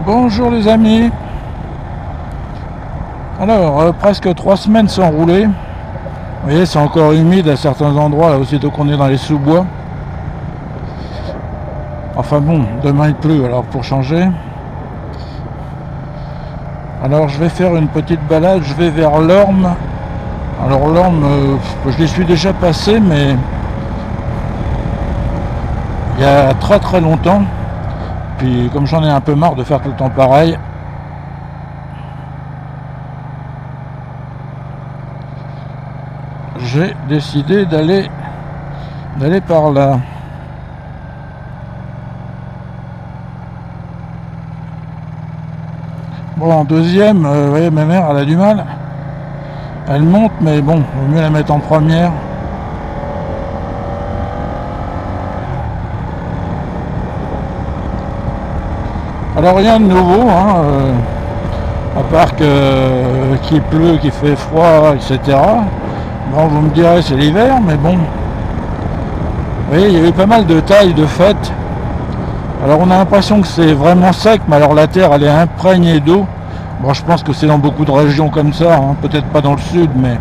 Bonjour les amis. Alors, presque 3 semaines sans rouler. Vous voyez, c'est encore humide à certains endroits, là, aussitôt qu'on est dans les sous-bois. Enfin bon, demain il pleut, alors pour changer. Alors je vais faire une petite balade, je vais vers l'Orme. Alors l'Orme, je les suis déjà passé, mais il y a très très longtemps. Puis comme j'en ai un peu marre de faire tout le temps pareil, j'ai décidé d'aller par là. Bon, en deuxième, vous voyez, ma mère, elle a du mal. Elle monte, mais bon, il vaut mieux la mettre en première. Alors rien de nouveau, hein, à part qu'il pleut, qu'il fait froid, etc. Bon, vous me direz, c'est l'hiver, mais bon. Vous voyez, il y a eu pas mal de tailles de fêtes. Alors on a l'impression que c'est vraiment sec, mais alors la terre, elle est imprégnée d'eau. Bon, je pense que c'est dans beaucoup de régions comme ça, hein, peut-être pas dans le sud, mais...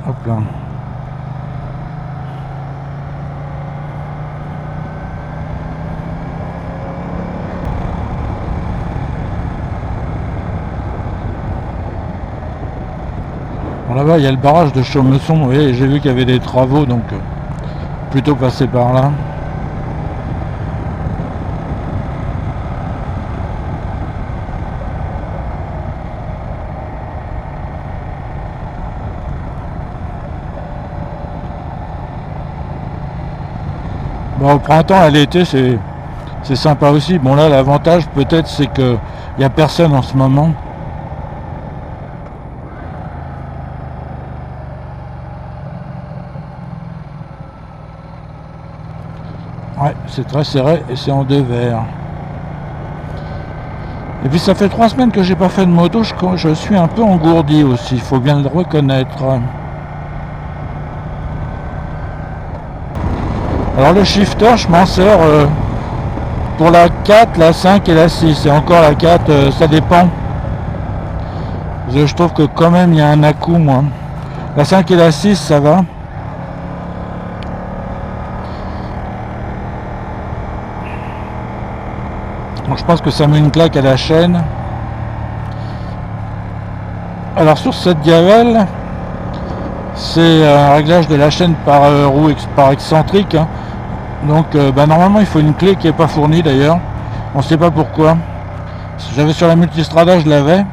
Hop là. Bon, là-bas, il y a le barrage de Chaumesson, vous voyez, j'ai vu qu'il y avait des travaux, donc plutôt passer par là. Bon, au printemps, à l'été, c'est sympa aussi. Bon, là, l'avantage, peut-être, c'est qu'il n'y a personne en ce moment. Ouais, c'est très serré et c'est en deux verres. Et puis ça fait 3 semaines que j'ai pas fait de moto, je suis un peu engourdi aussi, il faut bien le reconnaître. Alors le shifter, je m'en sers pour la 4, la 5 et la 6. Et encore la 4, ça dépend. Je trouve que quand même il y a un à-coup, moi. La 5 et la 6, ça va. Donc, je pense que ça met une claque à la chaîne. Alors sur cette Gavel, c'est un réglage de la chaîne par roue par excentrique, hein. Donc normalement il faut une clé qui n'est pas fournie d'ailleurs. On ne sait pas pourquoi. J'avais sur la multistrada, je l'avais.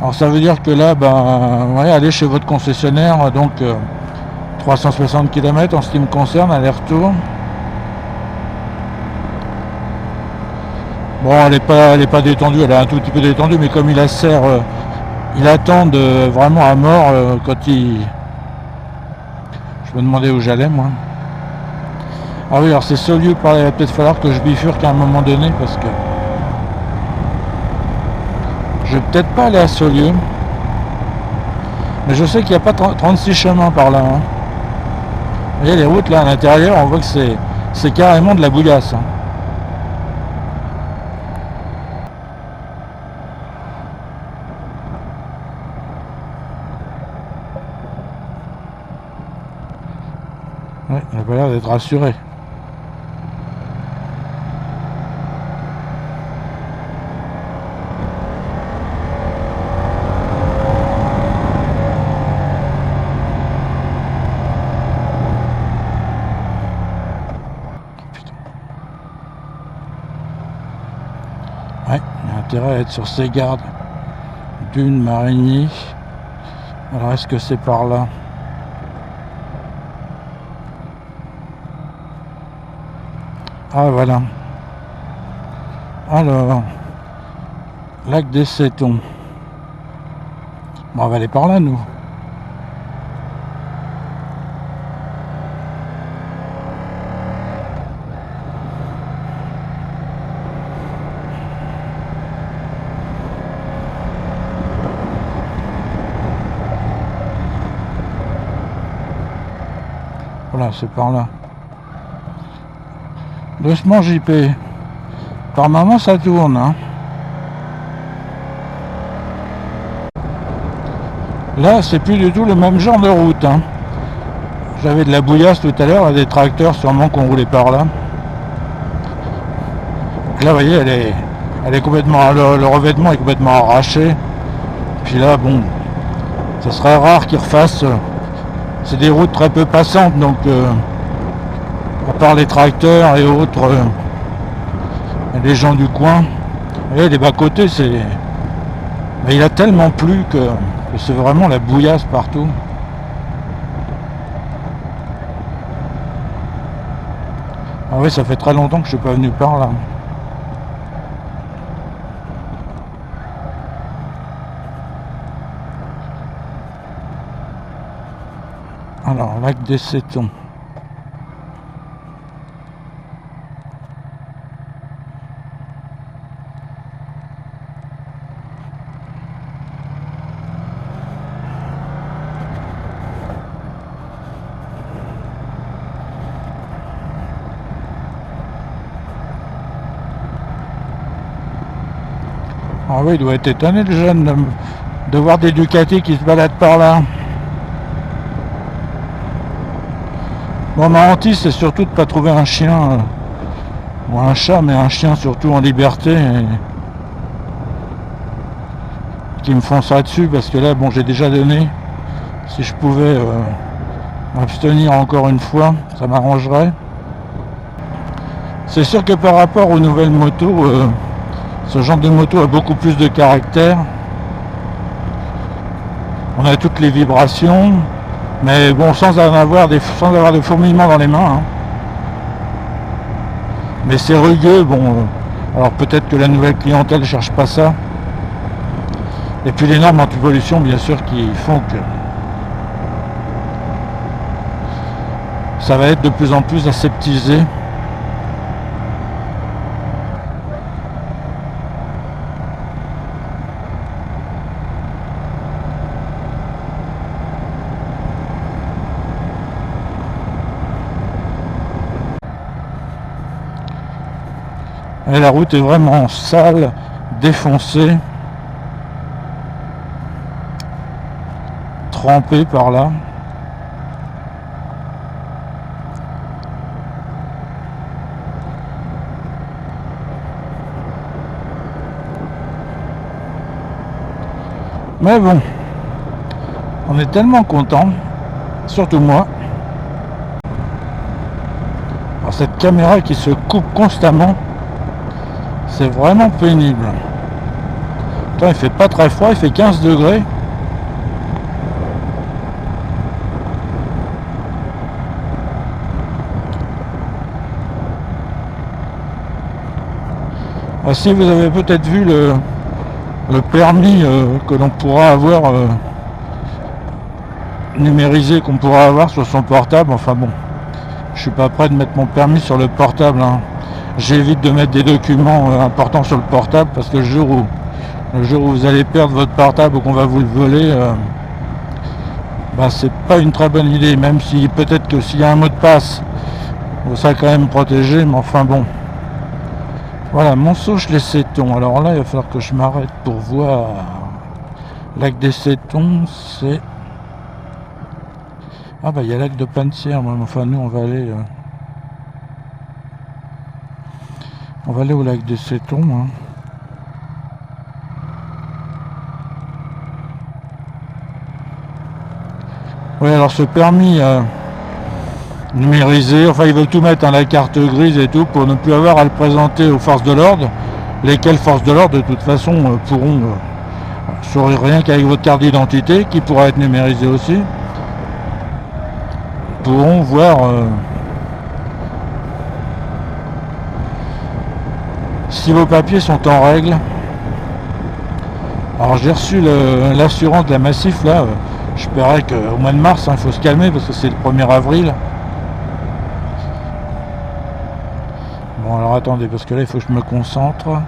Alors ça veut dire que là, ouais, allez chez votre concessionnaire, donc 360 km en ce qui me concerne, aller-retour. Bon, elle est pas détendue, elle est un tout petit peu détendue, mais comme il la sert, il attend vraiment à mort quand il... Je me demandais où j'allais, moi. Ah oui, alors c'est Saulieu, il va peut-être falloir que je bifurque à un moment donné, parce que... Je vais peut-être pas aller à Saulieu. Mais je sais qu'il n'y a pas 36 chemins par là, hein. Vous voyez les routes là à l'intérieur, on voit que c'est carrément de la bouillasse, hein. Ouais, il a pas l'air d'être rassuré. Ouais, il y a intérêt à être sur ses gardes. Dune, Marigny. Alors est-ce que c'est par là? Ah voilà. Alors, lac des Cétons. Bon, on va aller par là, nous. Voilà, c'est par là. Doucement, JP. Par moment, ça tourne, hein. Là, c'est plus du tout le même genre de route, hein. J'avais de la bouillasse tout à l'heure, des tracteurs sûrement qu'on roulait par là. Là, vous voyez, elle est complètement, le revêtement est complètement arraché. Puis là, bon, ça serait rare qu'ils refassent. C'est des routes très peu passantes, donc à part les tracteurs et autres, les gens du coin. Vous voyez, les bas-côtés, c'est... Mais il a tellement plu que c'est vraiment la bouillasse partout. Ah oui, ça fait très longtemps que je suis pas venu par là. Alors, lac des Cétons. Ah oui, il doit être étonné le jeune de voir des Ducati qui se baladent par là. Bon, ma hantise, c'est surtout de ne pas trouver un chien ou un chat, mais un chien surtout en liberté qui me foncera dessus, parce que là, bon, j'ai déjà donné. Si je pouvais m'abstenir encore une fois, ça m'arrangerait. C'est sûr que par rapport aux nouvelles motos, ce genre de moto a beaucoup plus de caractère. On a toutes les vibrations, mais bon, sans avoir des fourmillements dans les mains. Hein. Mais c'est rugueux, bon. Alors peut-être que la nouvelle clientèle ne cherche pas ça. Et puis les normes anti-pollution, bien sûr, qui font que ça va être de plus en plus aseptisé. Et la route est vraiment sale, défoncée, trempée par là. Mais bon, on est tellement content, surtout moi. Alors cette caméra qui se coupe constamment, c'est vraiment pénible. Putain, il fait pas très froid, il fait 15 degrés. Ah, si vous avez peut-être vu le permis que l'on pourra avoir numérisé, qu'on pourra avoir sur son portable, enfin bon, je suis pas prêt de mettre mon permis sur le portable, hein. J'évite de mettre des documents importants sur le portable, parce que le jour où vous allez perdre votre portable ou qu'on va vous le voler, c'est pas une très bonne idée, même si peut-être que s'il y a un mot de passe, vous serez quand même protégé, mais enfin bon. Voilà, Montsouche-les-Cétons. Alors là, il va falloir que je m'arrête pour voir. Lac des Cétons, c'est... Ah bah il y a lac de Panetière, enfin nous on va aller... On va aller au lac des Cétons. Hein. Oui, alors ce permis numérisé, enfin ils veulent tout mettre, hein, la carte grise et tout, pour ne plus avoir à le présenter aux forces de l'ordre. lesquels forces de l'ordre de toute façon pourront, sur rien qu'avec votre carte d'identité, qui pourra être numérisée aussi, pourront voir si vos papiers sont en règle. Alors j'ai reçu l'assurance de la Massif là, je paierai qu'au mois de mars, il faut se calmer parce que c'est le 1er avril. Bon alors attendez, parce que là il faut que je me concentre.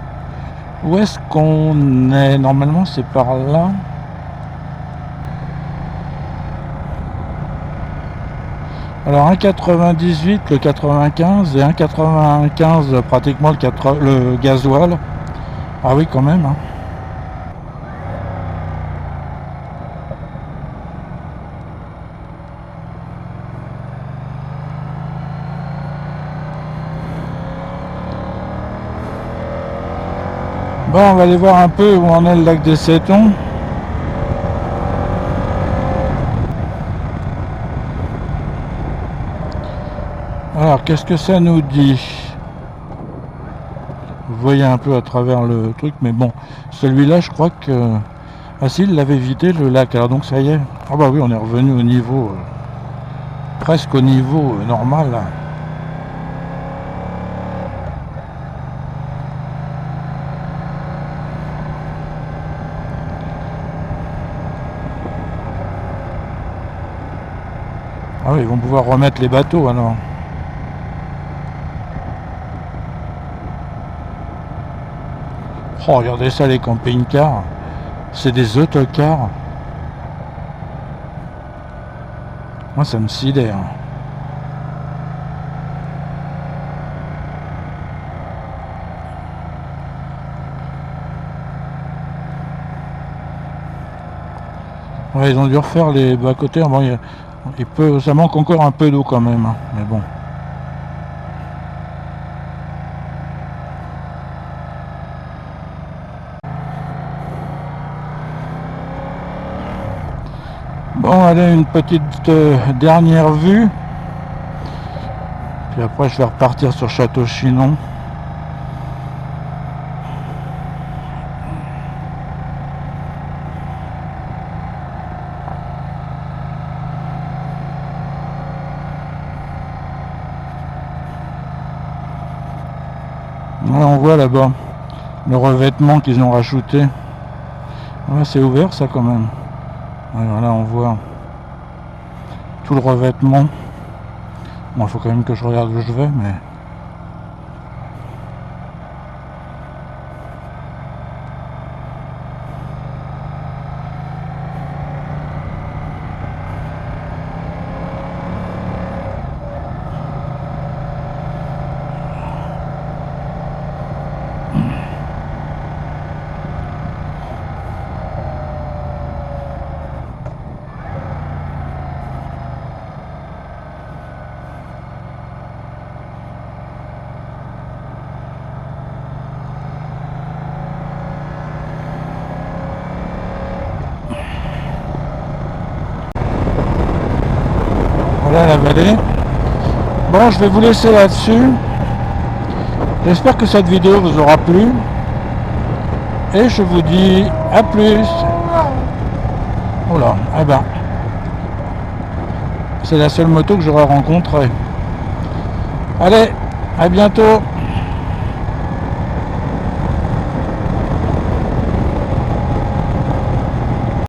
Où est-ce qu'on est? Normalement c'est par là. Alors 1,98 le 95 et 1,95 pratiquement le gasoil. Ah oui quand même hein. Bon, on va aller voir un peu où en est le lac des Settons. Alors, qu'est-ce que ça nous dit? Vous voyez un peu à travers le truc, mais bon, celui-là, je crois que... Ah si, il l'avait vidé le lac, alors donc ça y est. Ah bah oui, on est revenu au niveau... presque au niveau normal, là. Ah oui, ils vont pouvoir remettre les bateaux alors. Oh, regardez ça, les camping-cars. C'est des autocars. Moi, ça me sidère. Ouais, ils ont dû refaire les bas-côtés. Bon, ça manque encore un peu d'eau quand même, hein, mais bon. Bon, allez, une petite dernière vue. Puis après, je vais repartir sur Château-Chinon. Là, on voit là-bas le revêtement qu'ils ont rajouté. Ouais, c'est ouvert ça quand même. Alors là, on voit tout le revêtement. Bon, il faut quand même que je regarde où je vais, mais... Voilà la vallée. Bon, je vais vous laisser là-dessus. J'espère que cette vidéo vous aura plu. Et je vous dis à plus. Oula, eh ben, c'est la seule moto que j'aurai rencontrée. Allez, à bientôt.